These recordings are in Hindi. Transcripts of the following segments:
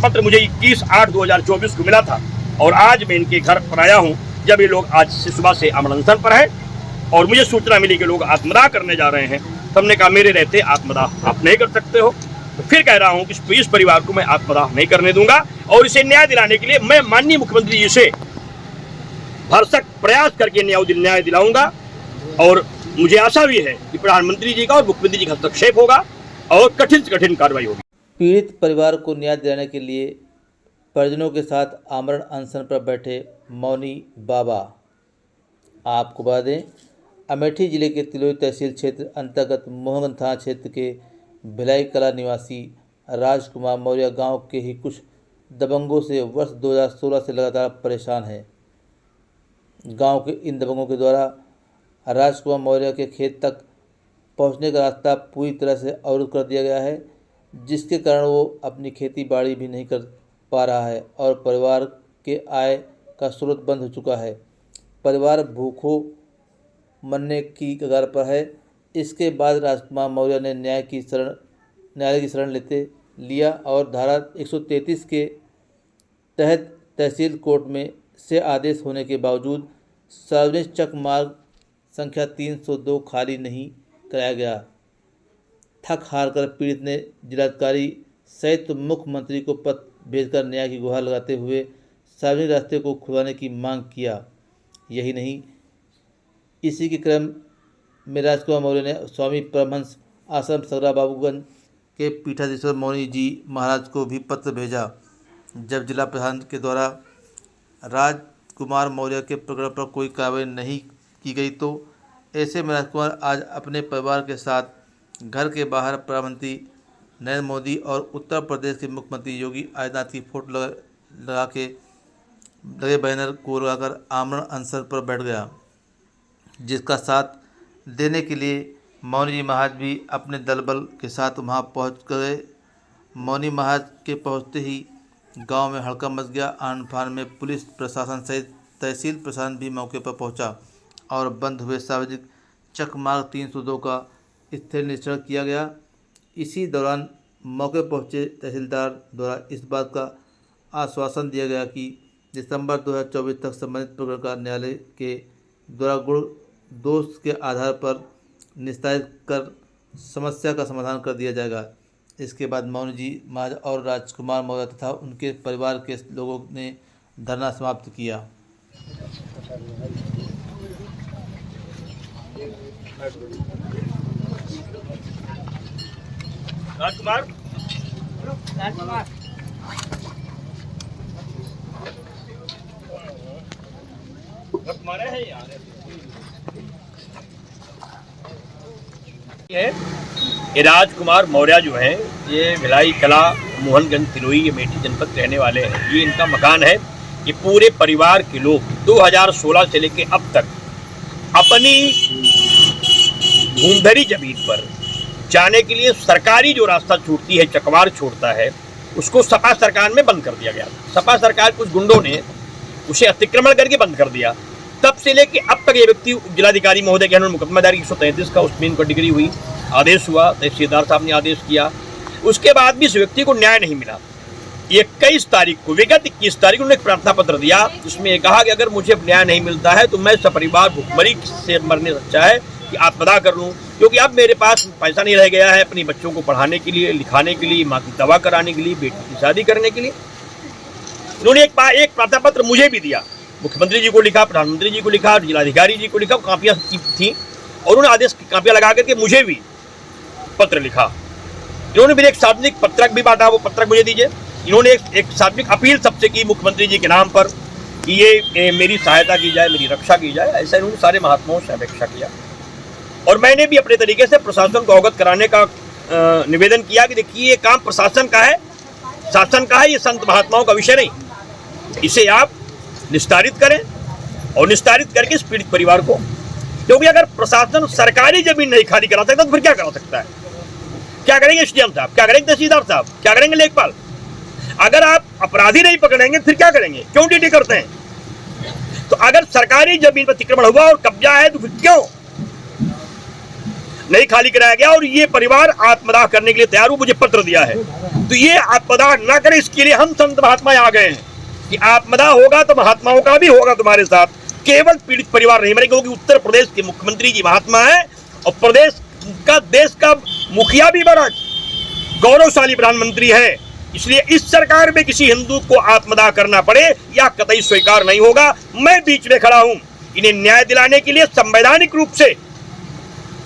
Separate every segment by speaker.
Speaker 1: पत्र मुझे 21/8/2024 को मिला था और आज मैं इनके घर पर आया हूं, जब ये लोग आज से सुबह से अमन अनशन पर है और मुझे सूचना मिली कि लोग आत्मदाह करने जा रहे हैं। तो हमने कहा मेरे रहते आत्मदाह आप नहीं कर सकते हो। तो फिर कह रहा हूं कि इस परिवार को मैं आत्मदाह नहीं करने दूंगा और इसे न्याय दिलाने के लिए मैं माननीय मुख्यमंत्री जी से भरसक प्रयास करके न्याय दिलाऊंगा और मुझे आशा भी है कि प्रधानमंत्री जी का और मुख्यमंत्री जी का हस्तक्षेप होगा और कठिन से कठिन कार्रवाई होगी।
Speaker 2: पीड़ित परिवार को न्याय दिलाने के लिए परिजनों के साथ आमरण अनशन पर बैठे मौनी बाबा। आपको बता दें, अमेठी जिले के तिलोई तहसील क्षेत्र अंतर्गत मोहनगंज थाना क्षेत्र के भिलाई कला निवासी राजकुमार मौर्य गांव के ही कुछ दबंगों से वर्ष 2016 से लगातार परेशान है। गांव के इन दबंगों के द्वारा राजकुमार मौर्य के खेत तक पहुंचने का रास्ता पूरी तरह से अवरुद्ध कर दिया गया है, जिसके कारण वो अपनी खेती बाड़ी भी नहीं कर पा रहा है और परिवार के आय का स्रोत बंद हो चुका है। परिवार भूखों मरने की कगार पर है। इसके बाद राजकुमार मौर्य ने न्यायालय की शरण लिया और धारा 133 के तहत तहसील कोर्ट में से आदेश होने के बावजूद सार्वजनिक चक मार्ग संख्या 302 खाली नहीं कराया गया। थक हार कर पीड़ित ने जिलाधिकारी सहित मुख्यमंत्री को पत्र भेजकर न्याय की गुहार लगाते हुए सार्वजनिक रास्ते को खुलवाने की मांग किया। यही नहीं, इसी के क्रम में राजकुमार मौर्य ने स्वामी परमहंस आश्रम सगरा बाबूगंज के पीठाधीश्वर मौनी जी महाराज को भी पत्र भेजा। जब जिला प्रधान के द्वारा राजकुमार मौर्य के प्रकरण पर कोई कार्रवाई नहीं की गई, तो ऐसे में राजकुमार आज अपने परिवार के साथ घर के बाहर प्रधानमंत्री नरेंद्र मोदी और उत्तर प्रदेश के मुख्यमंत्री योगी आदित्यनाथ की फोटो लगा के लगे बैनर को लगाकर आमरण अनशन पर बैठ गया, जिसका साथ देने के लिए मौनी जी महाराज भी अपने दलबल के साथ वहां पहुंच गए। मौनी महाराज के पहुंचते ही गांव में हड़कंप मच गया। आन फान में पुलिस प्रशासन सहित तहसील प्रशासन भी मौके पर पहुंचा और बंद हुए सार्वजनिक चक मार्ग 302 का स्थल निरीक्षण किया गया। इसी दौरान मौके पहुंचे तहसीलदार द्वारा इस बात का आश्वासन दिया गया कि दिसंबर 2024 तक संबंधित प्रकरण का न्यायालय के द्वारा गुण दोष के आधार पर निस्तारित कर समस्या का समाधान कर दिया जाएगा। इसके बाद मौनी जी महाराज और राजकुमार मौर्य तथा उनके परिवार के लोगों ने धरना समाप्त किया।
Speaker 1: राजकुमार ये राजकुमार मौर्य जो है, ये भिलाई कला मोहनगंज तिलोई ये अमेठी जनपद के रहने वाले हैं। ये इनका मकान है। ये पूरे परिवार के लोग 2016 से लेके अब तक अपनी भूमधरी जमीन पर जाने के लिए सरकारी जो रास्ता छूटती है, चकवार छोड़ता है, उसको सपा सरकार में बंद कर दिया गया। सपा सरकार कुछ गुंडों ने उसे अतिक्रमण करके बंद कर दिया। तब से लेके अब तक ये व्यक्ति जिलाधिकारी महोदय के मुकदमा दायर 133 का उसमें इनको डिग्री हुई, आदेश हुआ, तहसीलदार साहब ने आदेश किया, उसके बाद भी इस व्यक्ति को न्याय नहीं मिला। 21 तारीख को, विगत 21 तारीख को उन्होंने एक प्रार्थना पत्र दिया। उसमें ये कहा कि अगर मुझे न्याय नहीं मिलता है तो मैं सपरिवार भुखमरी से मरने से अच्छा है कि आत्मदाह कर लूँ, क्योंकि अब मेरे पास पैसा नहीं रह गया है अपनी बच्चों को पढ़ाने के लिए, लिखाने के लिए, माँ की दवा कराने के लिए, बेटी की शादी करने के लिए। उन्होंने एक प्रार्थना पत्र मुझे भी दिया, मुख्यमंत्री जी को लिखा, प्रधानमंत्री जी को लिखा, जिलाधिकारी जी को लिखा, कापियाँ थी और उन्होंने आदेश की कापियाँ लगा करके मुझे भी पत्र लिखा। इन्होंने भी एक सार्वजनिक पत्रक भी बांटा, वो पत्रक मुझे दीजिए। इन्होंने एक सार्वजनिक अपील सबसे की मुख्यमंत्री जी के नाम पर कि ये मेरी सहायता की जाए, मेरी रक्षा की जाए, ऐसा इन्होंने सारे महात्माओं से अपेक्षा किया। और मैंने भी अपने तरीके से प्रशासन को अवगत कराने का निवेदन किया कि देखिए ये काम प्रशासन का है, शासन का है, ये संत महात्माओं का विषय नहीं। इसे आप निस्तारित करें और निस्तारित करके इस पीड़ित परिवार को, क्योंकि अगर प्रशासन सरकारी जमीन नहीं खाली करा सकता तो फिर क्या करा सकता है? क्या करेंगे एसडीएम साहब, क्या करेंगे तहसीलदार साहब, क्या करेंगे लेखपाल? अगर आप अपराधी नहीं पकड़ेंगे फिर क्या करेंगे? क्यों ड्यूटी करते हैं? तो अगर सरकारी जमीन पर अतिक्रमण हुआ और कब्जा है तो फिर क्यों? नहीं खाली कराया गया और ये परिवार आत्मदाह करने के लिए तैयार हो, मुझे पत्र दिया है। तो ये आत्मदाह ना करें, इसके लिए हम संत महात्मा आ गए हैं कि आत्मदाह होगा तो महात्माओं का भी होगा तुम्हारे साथ, केवल पीड़ित परिवार नहीं मरेगा। क्योंकि उत्तर प्रदेश के मुख्यमंत्री जी महात्मा है और प्रदेश का, देश का मुखिया भी बड़ा गौरवशाली प्रधानमंत्री है। इसलिए इस सरकार में किसी हिंदू को आत्मदाह करना पड़े या कतई स्वीकार नहीं होगा। मैं बीच में खड़ा हूं इन्हें न्याय दिलाने के लिए संवैधानिक रूप से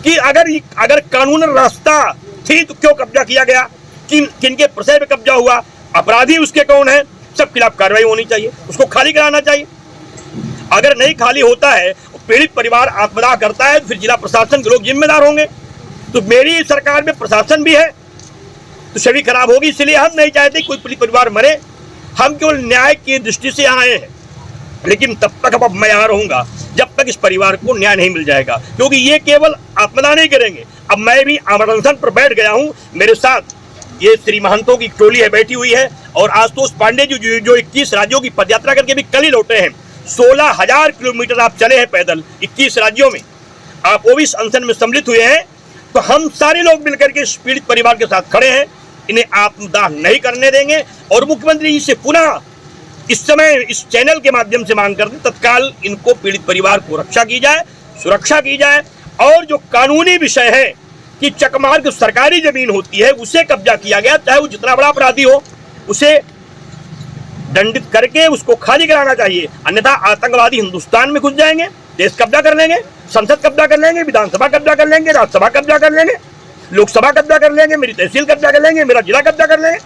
Speaker 1: कि अगर कानून रास्ता थी तो क्यों कब्जा किया गया, किनके प्रशय में कब्जा हुआ, अपराधी उसके कौन है, सब खिलाफ कार्रवाई होनी चाहिए, उसको खाली कराना चाहिए। अगर नहीं खाली होता है, पीड़ित परिवार आत्मदाह करता है, तो फिर जिला प्रशासन के लोग जिम्मेदार होंगे। तो मेरी सरकार में प्रशासन भी है तो छवि खराब होगी। इसलिए हम नहीं चाहते कोई पीड़ित परिवार मरे, हम केवल न्याय की दृष्टि से आए हैं। लेकिन तब तक अब मैं यहाँ रहूंगा जब तक इस परिवार को न्याय नहीं मिल जाएगा, क्योंकि ये केवल आत्मदाह नहीं करेंगे। अब मैं भी आमरण अनशन पर बैठ गया हूँ, मेरे साथ ये श्री महंतों की टोली है, बैठी हुई है, और आशुतोष पांडे जी जो 21 राज्यों की पदयात्रा करके भी कल ही लौटे हैं। 16,000 किलोमीटर आप चले हैं पैदल 21 राज्यों में, आप वो भी इस अनशन में सम्मिलित हुए हैं। तो हम सारे लोग मिलकर के इस पीड़ित परिवार के साथ खड़े हैं, इन्हें आत्मदाह नहीं करने देंगे। और मुख्यमंत्री जी से पुनः इस समय इस चैनल के माध्यम से मांग करते तत्काल इनको पीड़ित परिवार को रक्षा की जाए, सुरक्षा की जाए। और जो कानूनी विषय है कि चकमार की सरकारी जमीन होती है उसे कब्जा किया गया, चाहे वो जितना बड़ा अपराधी हो, उसे दंडित करके उसको खाली कराना चाहिए। अन्यथा आतंकवादी हिंदुस्तान में घुस जाएंगे, देश कब्जा कर लेंगे, संसद कब्जा कर लेंगे, विधानसभा कब्जा कर लेंगे, राज्यसभा कब्जा कर लेंगे, लोकसभा कब्जा कर लेंगे, मेरी तहसील कब्जा कर लेंगे, मेरा जिला कब्जा कर लेंगे।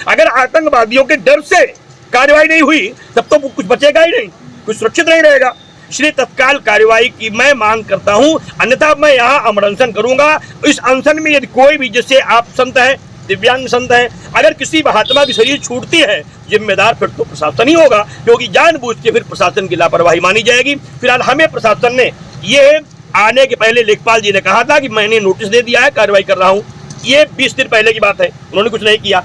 Speaker 1: अगर आतंकवादियों के डर से कार्रवाई नहीं हुई तब तो कुछ बचेगा ही नहीं, कुछ सुरक्षित नहीं रहेगा। इसलिए तत्काल कार्रवाई की मैं मांग करता हूं, अन्यथा मैं यहाँ अमर अनशन करूंगा। इस अनशन में यदि कोई भी, जैसे आप संत हैं, दिव्यांग संत हैं, अगर किसी महात्मा की शरीर छूटती है, जिम्मेदार फिर तो प्रशासन ही होगा, क्योंकि जानबूझ के फिर प्रशासन की लापरवाही मानी जाएगी। फिलहाल हमें प्रशासन ने ये आने के पहले लेखपाल जी ने कहा था कि मैंने नोटिस दे दिया है, कार्रवाई कर रहा हूँ। ये 20 दिन पहले की बात है, उन्होंने कुछ नहीं किया।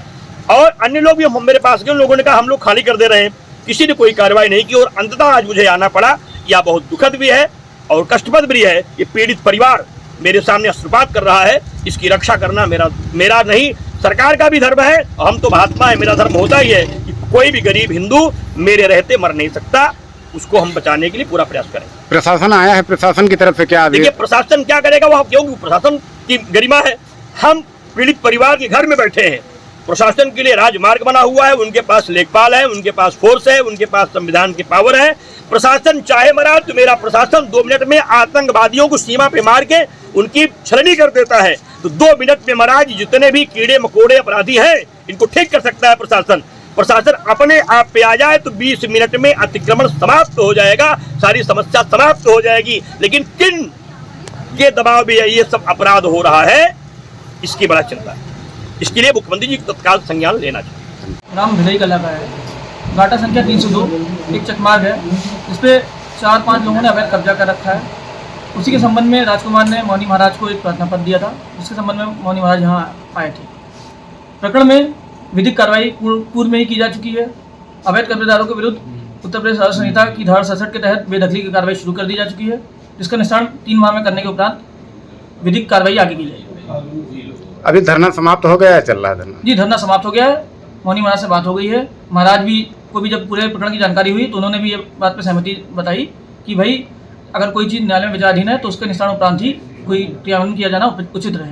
Speaker 1: और अन्य लोग भी मेरे पास गए, उन लोगों ने कहा हम लोग खाली कर दे रहे हैं, किसी ने कोई कार्रवाई नहीं की। और अंततः आज मुझे आना पड़ा, यह बहुत दुखद भी है और कष्टप्रद भी है। ये पीड़ित परिवार मेरे सामने अश्रुपात कर रहा है, इसकी रक्षा करना मेरा नहीं, सरकार का भी धर्म है। हम तो महात्मा है, मेरा धर्म होता ही है कि कोई भी गरीब हिंदू मेरे रहते मर नहीं सकता, उसको हम बचाने के लिए पूरा प्रयास करें।
Speaker 3: प्रशासन आया है, प्रशासन की तरफ से क्या?
Speaker 1: देखिए प्रशासन क्या करेगा, वह क्योंकि प्रशासन की गरिमा है। हम पीड़ित परिवार के घर में बैठे हैं, प्रशासन के लिए राजमार्ग बना हुआ है, उनके पास लेखपाल है, उनके पास फोर्स है, उनके पास संविधान की पावर है। प्रशासन चाहे मरा तो मेरा प्रशासन 2 मिनट में आतंकवादियों को सीमा पे मार के उनकी छलनी कर देता है। तो 2 मिनट में महाराज जितने भी कीड़े मकोड़े अपराधी हैं इनको ठीक कर सकता है प्रशासन। प्रशासन अपने आप पे आ जाए तो 20 मिनट में अतिक्रमण समाप्त हो जाएगा, सारी समस्या समाप्त हो जाएगी। लेकिन किन के दबाव में ये सब अपराध हो रहा है, इसकी बड़ा चिंता है। इसके लिए मुख्यमंत्री जी को तत्काल संज्ञान लेना चाहिए।
Speaker 4: नाम भिलई कला का है, घाटा संख्या 302, एक चकमार्ग है, इस पर 4-5 लोगों ने अवैध कब्जा कर रखा है। उसी के संबंध में राजकुमार ने मौनी महाराज को एक प्रार्थना पत्र दिया था, जिसके संबंध में मौनी महाराज यहाँ आए थे। प्रकरण में विधिक कार्रवाई पूर्व में ही की जा चुकी है। अवैध कब्जेदारों के विरुद्ध उत्तर प्रदेश आदर्श संहिता की धारा 67 के तहत बेदखली की कार्रवाई शुरू कर दी जा चुकी है, जिसका निस्तारण 3 माह में करने के उपरांत विधिक कार्रवाई आगे की जाएगी।
Speaker 3: अभी धरना समाप्त हो गया है, चल रहा है धरना? जी,
Speaker 4: धरना समाप्त हो गया है। मौनी महाराज से बात हो गई है। महाराज भी को भी जब पूरे प्रकरण की जानकारी हुई तो उन्होंने भी ये बात पर सहमति बताई कि भाई अगर कोई चीज़ न्यायालय में विचाराधीन है तो उसके निस्तारण उपरांत ही कोई क्रियान्वयन किया जाना उचित रहे।